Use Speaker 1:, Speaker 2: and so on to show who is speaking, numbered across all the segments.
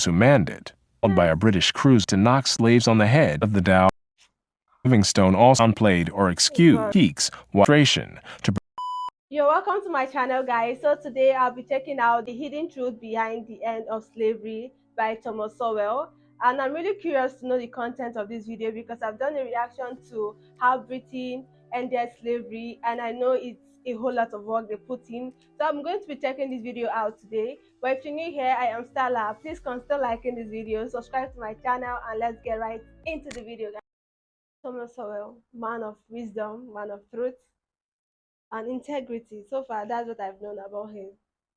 Speaker 1: who manned it, followed by a British cruise to knock slaves on the head of the Dow. Livingstone also downplayed or excused peaks to.
Speaker 2: You're welcome to my channel, guys. So today I'll be checking out the hidden truth behind the end of slavery by Thomas Sowell. And I'm really curious to know the content of this video because I've done a reaction to how Britain ended slavery, and I know it's a whole lot of work they put in. So I'm going to be checking this video out today. But if you're new here, I am Stella. Please consider liking this video, subscribe to my channel, and let's get right into the video, guys. Thomas Sowell, man of wisdom, man of truth and integrity. So far, that's what I've known about him,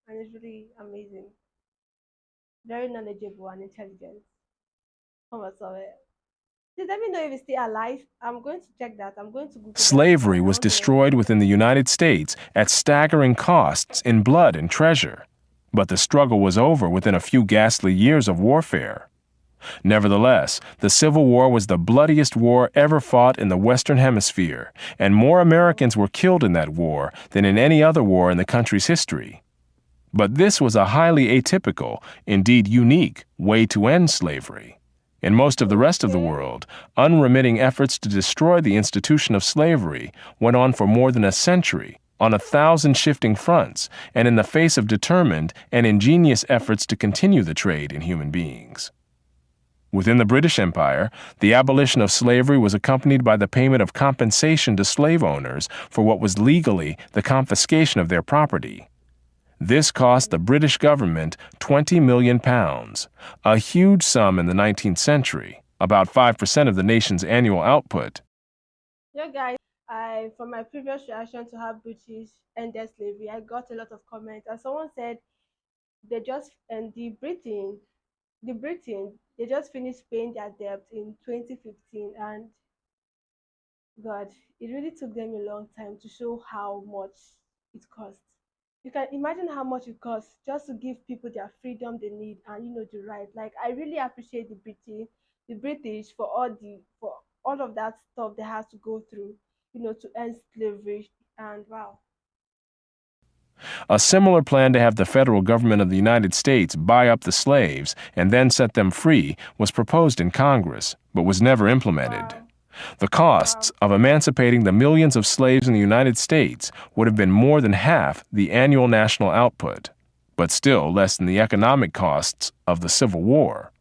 Speaker 2: and it's really amazing. Very knowledgeable and intelligent. Thomas Sowell. Please let me know if he's still alive. I'm going to check that. I'm going to Google
Speaker 1: Slavery was destroyed within the United States at staggering costs in blood and treasure, but the struggle was over within a few ghastly years of warfare. Nevertheless, the Civil War was the bloodiest war ever fought in the Western Hemisphere, and more Americans were killed in that war than in any other war in the country's history. But this was a highly atypical, indeed unique, way to end slavery. In most of the rest of the world, unremitting efforts to destroy the institution of slavery went on for more than a century, on 1,000 shifting fronts, and in the face of determined and ingenious efforts to continue the trade in human beings. Within the British Empire, the abolition of slavery was accompanied by the payment of compensation to slave owners for what was legally the confiscation of their property. This cost the British government £20 million, a huge sum in the 19th century, about 5% of the nation's annual output.
Speaker 2: Yeah, guys, from my previous reaction to how British ended slavery, I got a lot of comments, and someone said they just and they just finished paying their debt in 2015, and God, it really took them a long time to show how much it cost. You can imagine how much it costs just to give people their freedom they need and the right. Like, I really appreciate the British for all of that stuff they have to go through, to end slavery. And wow.
Speaker 1: A similar plan to have the federal government of the United States buy up the slaves and then set them free was proposed in Congress, but was never implemented.
Speaker 2: Wow.
Speaker 1: The costs of emancipating the millions of slaves in the United States would have been more than half the annual national output, but still less than the economic costs of the Civil War,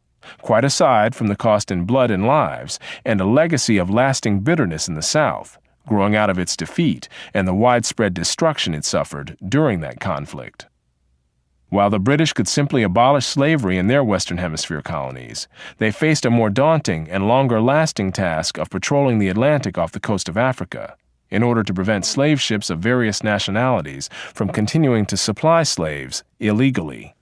Speaker 1: quite aside from the cost in blood and lives and a legacy of lasting bitterness in the South, growing out of its defeat and the widespread destruction it suffered during that conflict. While the British could simply abolish slavery in their Western Hemisphere colonies, they faced a more daunting and longer-lasting task of patrolling the Atlantic off the coast of Africa in order to prevent slave ships of various nationalities from continuing to supply slaves illegally.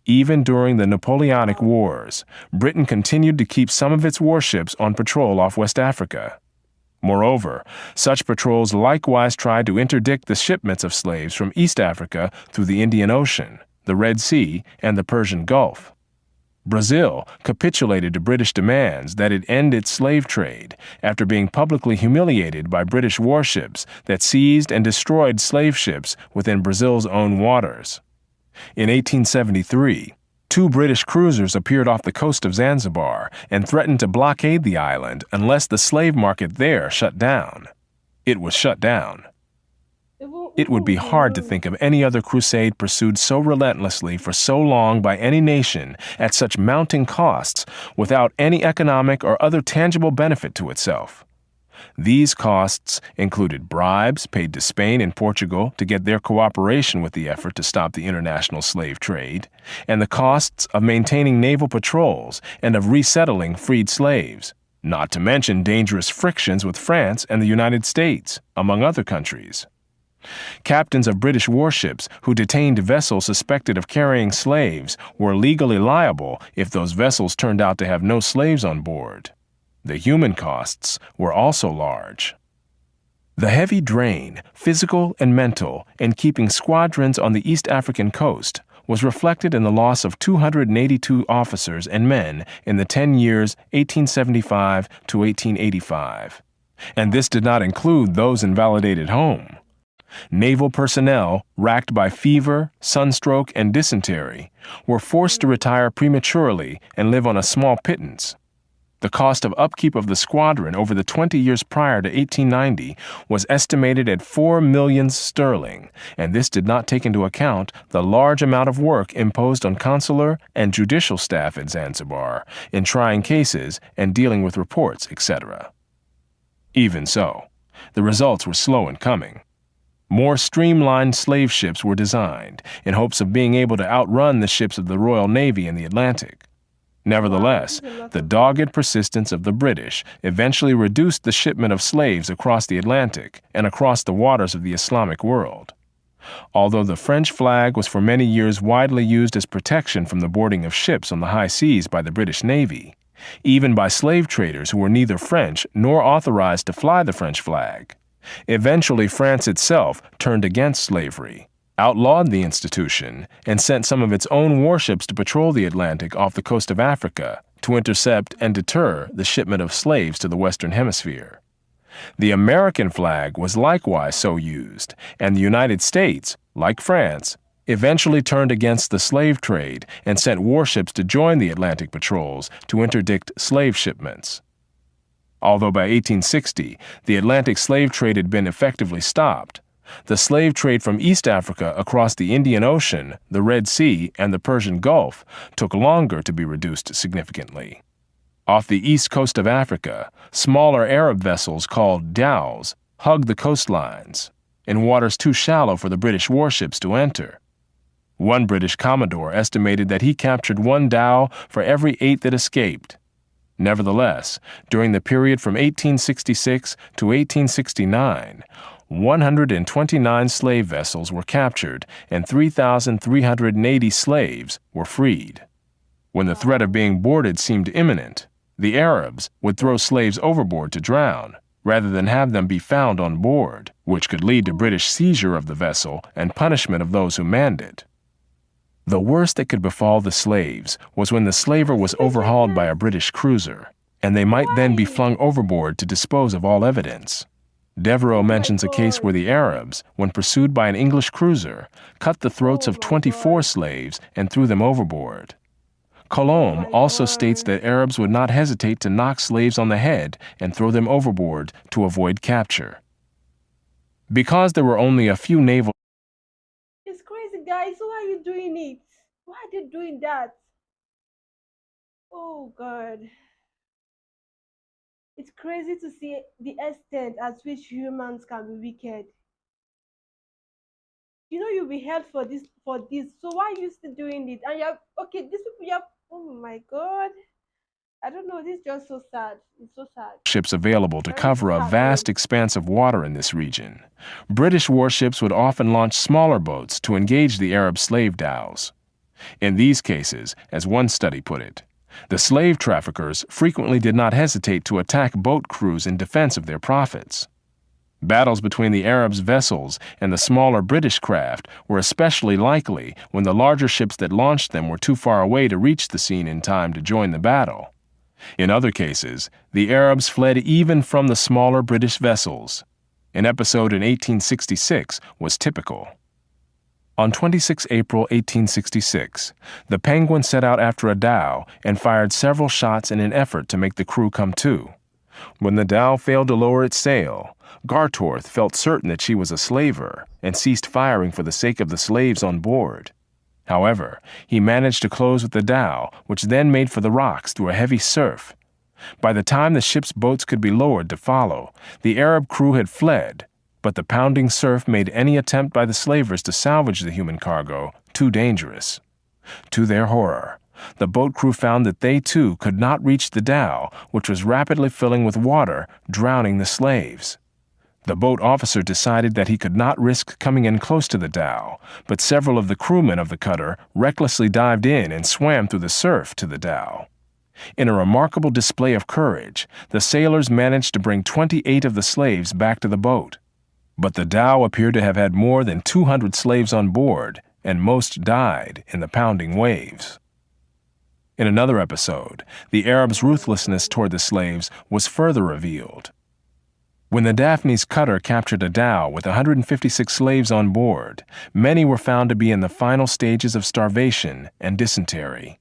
Speaker 1: Even during the Napoleonic Wars, Britain continued to keep some of its warships on patrol off West Africa. Moreover, such patrols likewise tried to interdict the shipments of slaves from East Africa through the Indian Ocean, the Red Sea, and the Persian Gulf. Brazil capitulated to British demands that it end its slave trade after being publicly humiliated by British warships that seized and destroyed slave ships within Brazil's own waters. In 1873, 2 British cruisers appeared off the coast of Zanzibar and threatened to blockade the island unless the slave market there shut down. It was shut down. It would be hard to think of any other crusade pursued so relentlessly for so long by any nation at such mounting costs without any economic or other tangible benefit to itself. These costs included bribes paid to Spain and Portugal to get their cooperation with the effort to stop the international slave trade, and the costs of maintaining naval patrols and of resettling freed slaves, not to mention dangerous frictions with France and the United States, among other countries. Captains of British warships who detained vessels suspected of carrying slaves were legally liable if those vessels turned out to have no slaves on board. The human costs were also large. The heavy drain, physical and mental, in keeping squadrons on the East African coast was reflected in the loss of 282 officers and men in the 10 years 1875 to 1885. And this did not include those invalidated home. Naval personnel, racked by fever, sunstroke, and dysentery, were forced to retire prematurely and live on a small pittance. The cost of upkeep of the squadron over the 20 years prior to 1890 was estimated at 4 million sterling, and this did not take into account the large amount of work imposed on consular and judicial staff at Zanzibar in trying cases and dealing with reports, etc. Even so, the results were slow in coming. More streamlined slave ships were designed in hopes of being able to outrun the ships of the Royal Navy in the Atlantic. Nevertheless, the dogged persistence of the British eventually reduced the shipment of slaves across the Atlantic and across the waters of the Islamic world. Although the French flag was for many years widely used as protection from the boarding of ships on the high seas by the British Navy, even by slave traders who were neither French nor authorized to fly the French flag, eventually France itself turned against slavery, outlawed the institution, and sent some of its own warships to patrol the Atlantic off the coast of Africa to intercept and deter the shipment of slaves to the Western Hemisphere. The American flag was likewise so used, and the United States, like France, eventually turned against the slave trade and sent warships to join the Atlantic patrols to interdict slave shipments. Although by 1860 the Atlantic slave trade had been effectively stopped, the slave trade from East Africa across the Indian Ocean, the Red Sea, and the Persian Gulf took longer to be reduced significantly. Off the east coast of Africa, smaller Arab vessels called dhows hugged the coastlines, in waters too shallow for the British warships to enter. One British commodore estimated that he captured one dhow for every 8 that escaped. Nevertheless, during the period from 1866 to 1869, 129 slave vessels were captured and 3,380 slaves were freed. When the threat of being boarded seemed imminent, the Arabs would throw slaves overboard to drown, rather than have them be found on board, which could lead to British seizure of the vessel and punishment of those who manned it. The worst that could befall the slaves was when the slaver was overhauled by a British cruiser, and they might then be flung overboard to dispose of all evidence. Devereux mentions a case where the Arabs, when pursued by an English cruiser, cut the throats of 24 slaves and threw them overboard. Colomb also states that Arabs would not hesitate to knock slaves on the head and throw them overboard to avoid capture. Because there were only a few naval...
Speaker 2: It's crazy, guys. Why are you doing it? Why are they doing that? Oh, God. It's crazy to see the extent at which humans can be wicked. You know you'll be held for this. So why are you still doing it? And you're okay, these people you're oh my God. I don't know, this is just so sad. It's so sad.
Speaker 1: Ships available to cover a vast expanse of water in this region. British warships would often launch smaller boats to engage the Arab slave dhows. In these cases, as one study put it, the slave traffickers frequently did not hesitate to attack boat crews in defense of their profits. Battles between the Arabs' vessels and the smaller British craft were especially likely when the larger ships that launched them were too far away to reach the scene in time to join the battle. In other cases, the Arabs fled even from the smaller British vessels. An episode in 1866 was typical. On 26 April 1866, the Penguin set out after a dhow and fired several shots in an effort to make the crew come to. When the dhow failed to lower its sail, Gartorth felt certain that she was a slaver and ceased firing for the sake of the slaves on board. However, he managed to close with the dhow, which then made for the rocks through a heavy surf. By the time the ship's boats could be lowered to follow, the Arab crew had fled, but the pounding surf made any attempt by the slavers to salvage the human cargo too dangerous. To their horror, the boat crew found that they too could not reach the dhow, which was rapidly filling with water, drowning the slaves. The boat officer decided that he could not risk coming in close to the dhow, but several of the crewmen of the cutter recklessly dived in and swam through the surf to the dhow. In a remarkable display of courage, the sailors managed to bring 28 of the slaves back to the boat. But the dhow appeared to have had more than 200 slaves on board, and most died in the pounding waves. In another episode, the Arabs' ruthlessness toward the slaves was further revealed. When the Daphne's cutter captured a dhow with 156 slaves on board, many were found to be in the final stages of starvation and dysentery.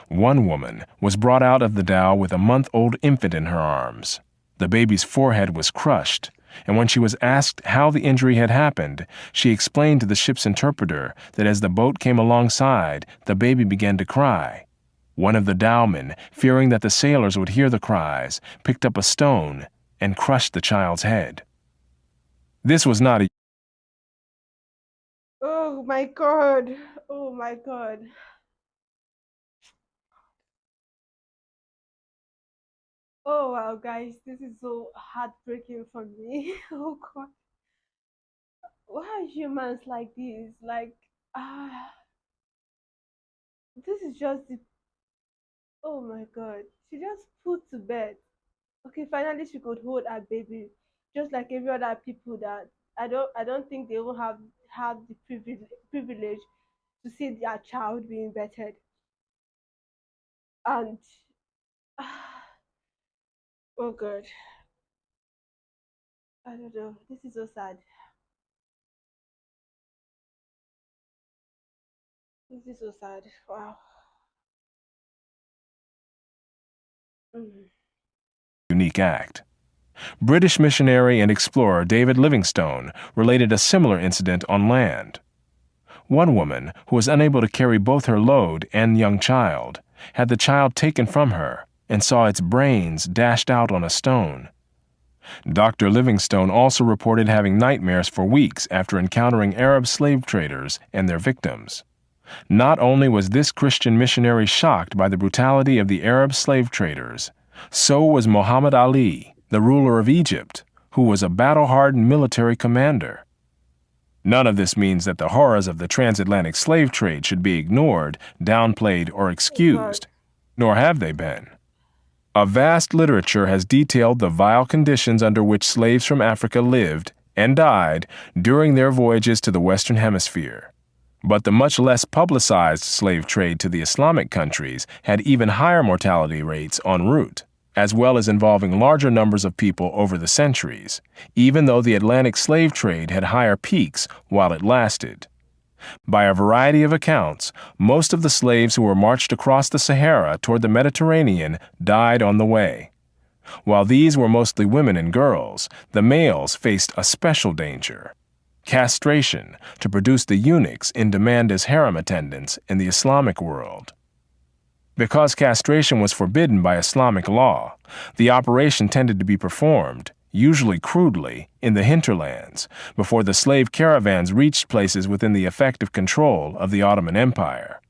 Speaker 1: One woman was brought out of the dhow with a month-old infant in her arms. The baby's forehead was crushed, and when she was asked how the injury had happened, she explained to the ship's interpreter that as the boat came alongside, the baby began to cry. One of the dowmen, fearing that the sailors would hear the cries, picked up a stone and crushed the child's head. This was not a
Speaker 2: Oh my God. Oh my God. Oh wow, guys, this is so heartbreaking for me. Oh God. Why are humans like this? Like, ah, this is just the. Oh my God. She just put to bed. Okay, finally she could hold her baby, just like every other people that I don't think they will have the privilege to see their child being bettered. And oh God, I don't know. This is so sad. This is so sad. Wow. Mm.
Speaker 1: unique act. British missionary and explorer David Livingstone related a similar incident on land. One woman, who was unable to carry both her load and young child, had the child taken from her and saw its brains dashed out on a stone. Dr. Livingstone also reported having nightmares for weeks after encountering Arab slave traders and their victims. Not only was this Christian missionary shocked by the brutality of the Arab slave traders, so was Muhammad Ali, the ruler of Egypt, who was a battle-hardened military commander. None of this means that the horrors of the transatlantic slave trade should be ignored, downplayed, or
Speaker 2: Oh God.
Speaker 1: excused, nor have they been. A vast literature has detailed the vile conditions under which slaves from Africa lived and died during their voyages to the Western Hemisphere. But the much less publicized slave trade to the Islamic countries had even higher mortality rates en route, as well as involving larger numbers of people over the centuries, even though the Atlantic slave trade had higher peaks while it lasted. By a variety of accounts, most of the slaves who were marched across the Sahara toward the Mediterranean died on the way. While these were mostly women and girls, the males faced a special danger: castration, to produce the eunuchs in demand as harem attendants in the Islamic world. Because castration was forbidden by Islamic law, the operation tended to be performed, usually crudely, in the hinterlands, before the slave caravans reached places within the effective control of the Ottoman Empire.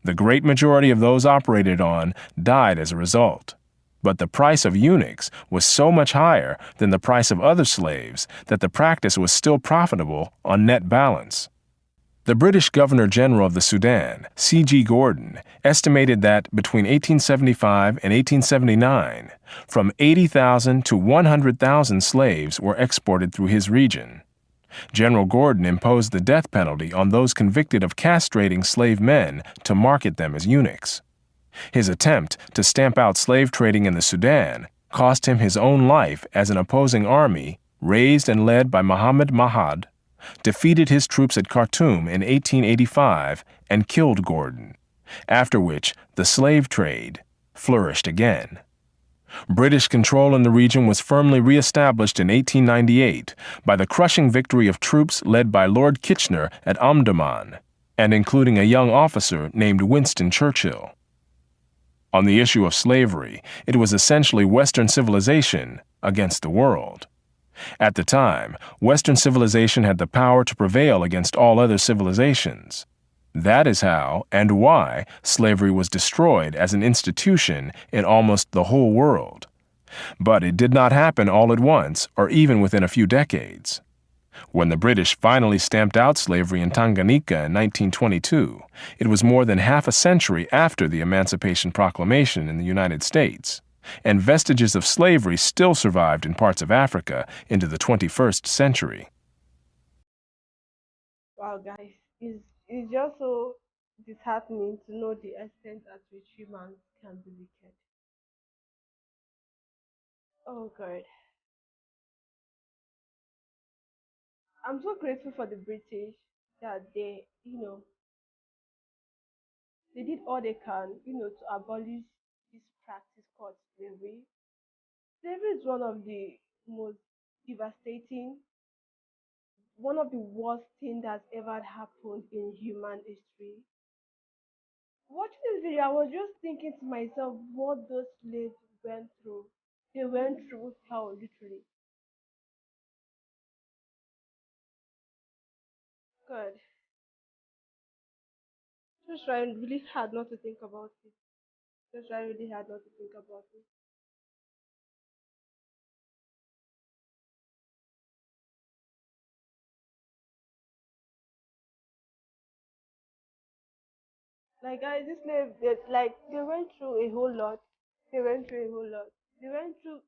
Speaker 1: The great majority of those operated on died as a result. But the price of eunuchs was so much higher than the price of other slaves that the practice was still profitable on net balance. The British Governor-General of the Sudan, C.G. Gordon, estimated that between 1875 and 1879, from 80,000 to 100,000 slaves were exported through his region. General Gordon imposed the death penalty on those convicted of castrating slave men to market them as eunuchs. His attempt to stamp out slave trading in the Sudan cost him his own life as an opposing army, raised and led by Muhammad Mahad, defeated his troops at Khartoum in 1885 and killed Gordon, after which the slave trade flourished again. British control in the region was firmly re-established in 1898 by the crushing victory of troops led by Lord Kitchener at Omdurman, and including a young officer named Winston Churchill. On the issue of slavery, it was essentially Western civilization against the world. At the time, Western civilization had the power to prevail against all other civilizations. That is how and why slavery was destroyed as an institution in almost the whole world. But it did not happen all at once or even within a few decades. When the British finally stamped out slavery in Tanganyika in 1922, it was more than half a century after the Emancipation Proclamation in the United States, and vestiges of slavery still survived in parts of Africa into the 21st century.
Speaker 2: Wow, guys, it's just so disheartening to know the extent at which humans can be wicked. Oh God. I'm so grateful for the British that they did all they can, to abolish this practice called slavery. Slavery is one of the most devastating, one of the worst things that's ever happened in human history. Watching this video, I was just thinking to myself what those slaves went through. They went through hell, literally. God, just trying really hard not to think about it. Just trying really hard not to think about it. Like guys, this slave, they went through a whole lot. They went through a whole lot. They went through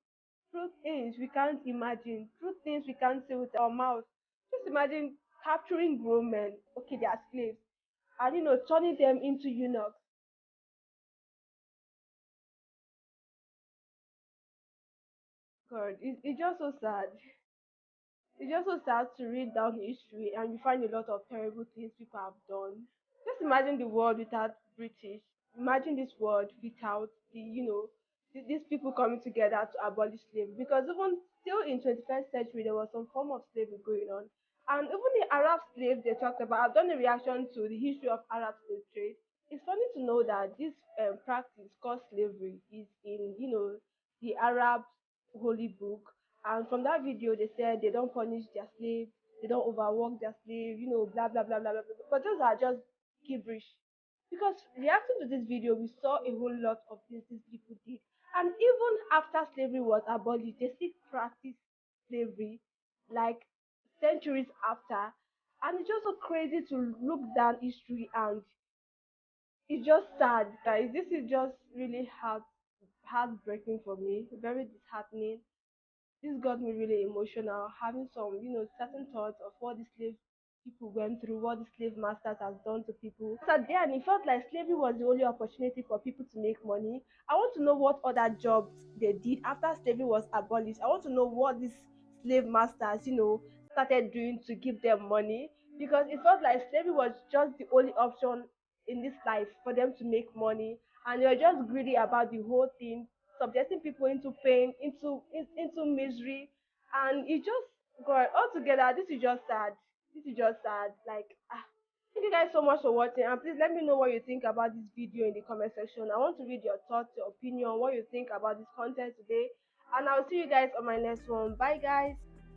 Speaker 2: things we can't imagine, through things we can't say with our mouth. Just imagine capturing grown men. Okay, they are slaves, and turning them into eunuchs. God, it's just so sad. It's just so sad to read down history and you find a lot of terrible things people have done. Just imagine the world without British. Imagine this world without these people coming together to abolish slavery. Because even still in 21st century, there was some form of slavery going on. And even the Arab slaves they talked about, I've done a reaction to the history of Arab slave trade. It's funny to know that this practice called slavery is in, the Arab holy book, and from that video, they said they don't punish their slaves, they don't overwork their slave, blah blah blah blah blah. Blah. But those are just gibberish. Because reacting to this video, we saw a whole lot of things these people did, and even after slavery was abolished, they still practice slavery, like centuries after. And it's just so crazy to look down history, and it's just sad, guys. This is just really heartbreaking for me, very disheartening. This got me really emotional, having some, certain thoughts of what the slave people went through, what the slave masters has done to people. So then it felt like slavery was the only opportunity for people to make money. I want to know what other jobs they did after slavery was abolished. I want to know what these slave masters, started doing to give them money, because it felt like slavery was just the only option in this life for them to make money, and they were just greedy about the whole thing, subjecting people into pain, into misery, and it just got altogether. This is just sad. This is just sad. Thank you guys so much for watching, and please let me know what you think about this video in the comment section. I want to read your thoughts, your opinion, what you think about this content today, and I'll see you guys on my next one. Bye, guys.